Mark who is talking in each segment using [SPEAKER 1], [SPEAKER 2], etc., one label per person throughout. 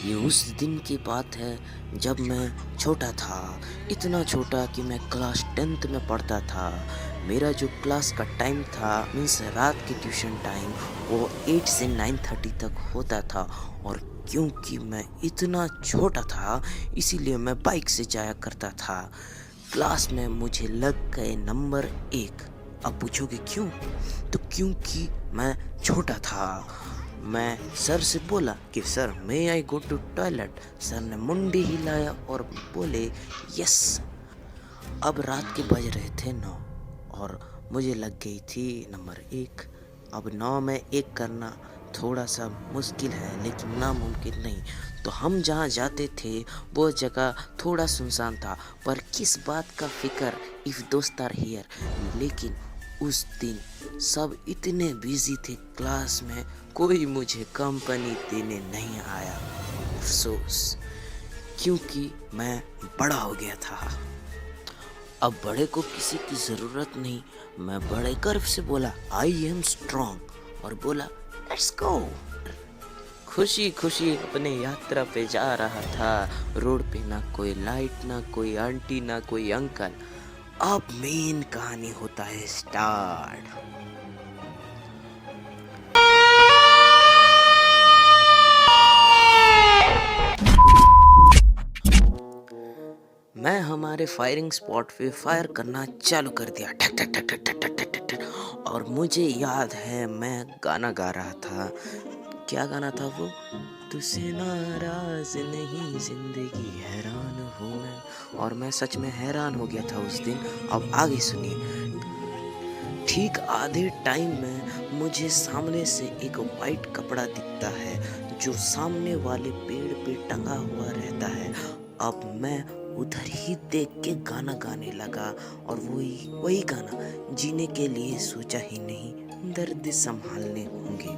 [SPEAKER 1] ये उस दिन की बात है जब मैं छोटा था, इतना छोटा कि मैं क्लास 10th में पढ़ता था। मेरा जो क्लास का टाइम था मीन्स रात की ट्यूशन टाइम वो 8 से 9:30 तक होता था। और क्योंकि मैं इतना छोटा था इसीलिए मैं बाइक से जाया करता था। क्लास में मुझे लग गए नंबर 1। अब पूछोगे क्यों? तो क्योंकि मैं छोटा था। मैं सर से बोला कि sir may I go to toilet. Sir ने मुंडी हिलाया और बोले यस। अब रात के बज रहे थे 9 और मुझे लग गई थी नंबर 1। अब 9 में 1 करना थोड़ा सा मुश्किल है लेकिन नामुमकिन नहीं। तो हम जहाँ जाते थे वो जगह थोड़ा सुनसान था, पर किस बात का फिक्र इफ़ दोस्त आर हियर। लेकिन उस दिन सब इतने बिजी थे क्लास में, कोई मुझे कंपनी देने नहीं आया। अफसोस, क्योंकि मैं बड़ा हो गया था। अब बड़े को किसी की ज़रूरत नहीं। मैं बड़े गर्व से बोला आई एम स्ट्रॉन्ग और बोला लेट्स गो। खुशी खुशी अपने यात्रा पे जा रहा था। रोड पे ना कोई लाइट, ना कोई आंटी, ना कोई अंकल। अब मेन कहानी होता है स्टार्ट। मैं हमारे फायरिंग स्पॉट पे फायर करना चालू कर दिया, ठक ठक ठक ठक ठक ठक ठक ठक। और मुझे याद है मैं गाना गा रहा था। क्या गाना था वो? तुझसे नाराज नहीं जिंदगी हैरान हूँ मैं। और मैं सच में हैरान हो गया था उस दिन। अब आगे सुनिए। ठीक आधे टाइम में मुझे सामने से एक वाइट कपड़ा दिखता है जो सामने वाले पेड़ पे टंगा हुआ रहता है। अब मैं उधर ही देख के गाना गाने लगा और वही वही गाना, जीने के लिए सोचा ही नहीं दर्द संभालने होंगे।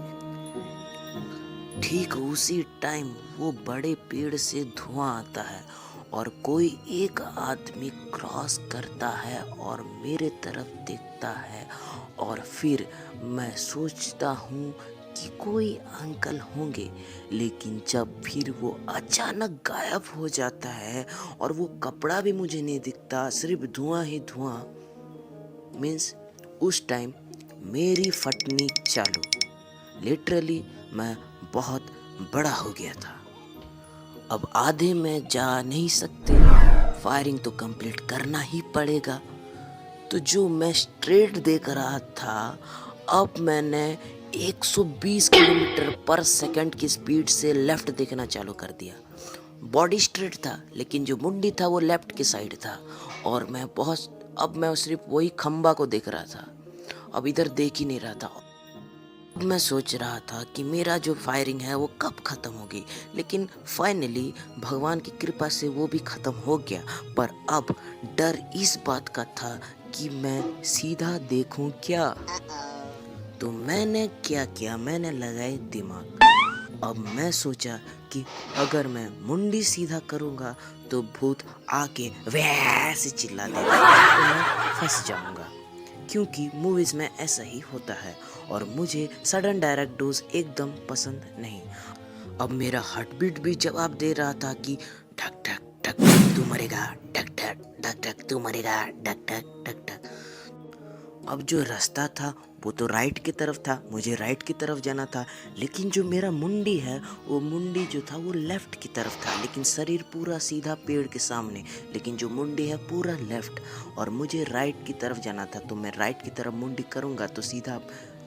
[SPEAKER 1] ठीक उसी टाइम वो बड़े पेड़ से धुआं आता है और कोई एक आदमी क्रॉस करता है और मेरे तरफ देखता है। और फिर मैं सोचता हूँ कि कोई अंकल होंगे, लेकिन जब फिर वो अचानक गायब हो जाता है और वो कपड़ा भी मुझे नहीं दिखता, सिर्फ धुआं ही धुआं। मीन्स उस टाइम मेरी फटनी चालू। लिटरली मैं बहुत बड़ा हो गया था। अब आधे में जा नहीं सकते, फायरिंग तो कंप्लीट करना ही पड़ेगा। तो जो मैं स्ट्रेट देख रहा था, अब मैंने 120 किलोमीटर पर सेकंड की स्पीड से लेफ्ट देखना चालू कर दिया। बॉडी स्ट्रेट था लेकिन जो मुंडी था वो लेफ्ट की साइड था। और अब मैं सिर्फ वही खंबा को देख रहा था, अब इधर देख ही नहीं रहा था। मैं सोच रहा था कि मेरा जो फायरिंग है वो कब ख़त्म होगी, लेकिन फाइनली भगवान की कृपा से वो भी ख़त्म हो गया। पर अब डर इस बात का था कि मैं सीधा देखूं क्या। तो मैंने क्या किया, मैंने लगाए दिमाग। अब मैं सोचा कि अगर मैं मुंडी सीधा करूंगा तो भूत आके वैसे चिल्ला देगा तो मैं फंस जाऊंगा, क्योंकि मूवीज में ऐसा ही होता है। और मुझे सडन डायरेक्ट डोज एकदम पसंद नहीं। अब मेरा हार्ट बीट भी जवाब दे रहा था कि ठक ठक ठक ठक तू मरेगा, ठक ठक ठक ठक तू मरेगा, ठक ठक ठक ठक। अब जो रास्ता था वो तो राइट की तरफ था, मुझे राइट की तरफ जाना था। लेकिन जो मेरा मुंडी है वो मुंडी जो था वो लेफ्ट की तरफ था, लेकिन शरीर पूरा सीधा पेड़ के सामने, लेकिन जो मुंडी है पूरा लेफ्ट। और मुझे राइट की तरफ जाना था, तो मैं राइट की तरफ मुंडी करूँगा तो सीधा,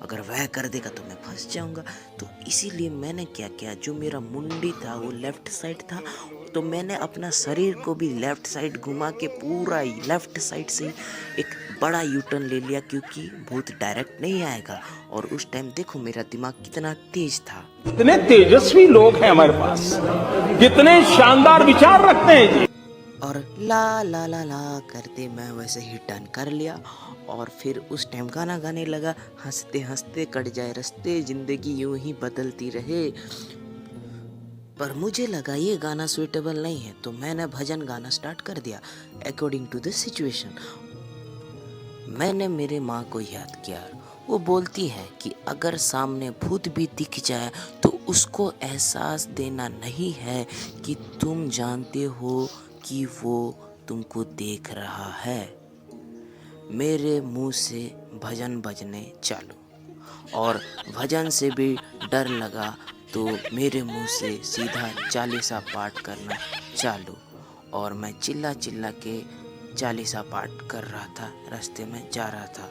[SPEAKER 1] अगर वह कर देगा तो मैं फंस जाऊंगा। तो इसीलिए मैंने क्या किया, जो मेरा मुंडी था वो लेफ्ट साइड था, तो मैंने अपना शरीर को भी लेफ्ट साइड घुमा के पूरा लेफ्ट साइड से एक बड़ा यू टर्न ले लिया, क्योंकि भूत डायरेक्ट नहीं आएगा। और उस टाइम देखो मेरा दिमाग कितना तेज था।
[SPEAKER 2] कितने तेजस्वी लोग हैं हमारे पास, कितने शानदार विचार रखते हैं जी।
[SPEAKER 1] और ला ला ला ला करते मैं वैसे ही टर्न कर लिया और फिर उस टाइम गाना गाने लगा, हंसते हंसते कट जाए रास्ते, जिंदगी यूं ही बदलती रहे। पर मुझे लगा ये गाना सुइटेबल नहीं है, तो मैंने भजन गाना स्टार्ट कर दिया अकॉर्डिंग टू द सिचुएशन। मैंने मेरे माँ को याद किया। वो बोलती है कि अगर सामने भूत भी दिख जाए तो उसको एहसास देना नहीं है कि तुम जानते हो कि वो तुमको देख रहा है। मेरे मुंह से भजन बजने चालू और भजन से भी डर लगा तो मेरे मुंह से सीधा चालीसा पाठ करना चालू और मैं चिल्ला चिल्ला के चालीसा पाठ कर रहा था, रास्ते में जा रहा था।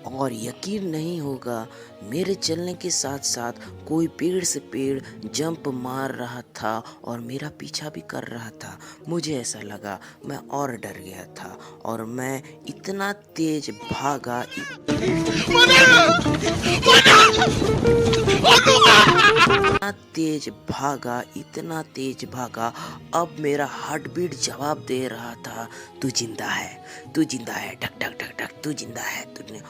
[SPEAKER 1] और यकीन नहीं होगा, मेरे चलने के साथ साथ कोई पेड़ से पेड़ जंप मार रहा था और मेरा पीछा भी कर रहा था। मुझे ऐसा लगा, मैं और डर गया था और मैं इतना तेज भागा, इतना तेज भागा, अब मेरा हार्ट बीट जवाब दे रहा था, तू जिंदा है, तू जिंदा है, टक टक टक टक, तू जिंदा है, तूने।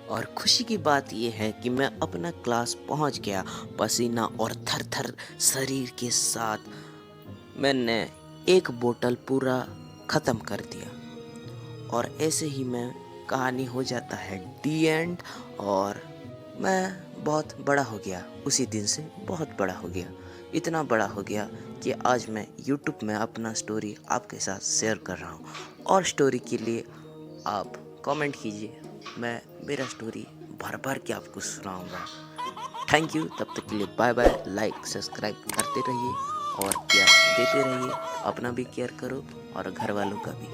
[SPEAKER 1] और खुशी की बात यह है कि मैं अपना क्लास पहुंच गया, पसीना और थर थर शरीर के साथ मैंने एक बोतल पूरा ख़त्म कर दिया। और ऐसे ही मैं कहानी हो जाता है डी एंड। और मैं बहुत बड़ा हो गया, उसी दिन से बहुत बड़ा हो गया, इतना बड़ा हो गया कि आज मैं YouTube में अपना स्टोरी आपके साथ शेयर कर रहा हूँ। और स्टोरी के लिए आप कमेंट कीजिए, मैं मेरा स्टोरी भर भर के आपको सुनाऊंगा। थैंक यू, तब तक के लिए बाय बाय। लाइक सब्सक्राइब करते रहिए और प्यार देते रहिए, अपना भी केयर करो और घर वालों का भी।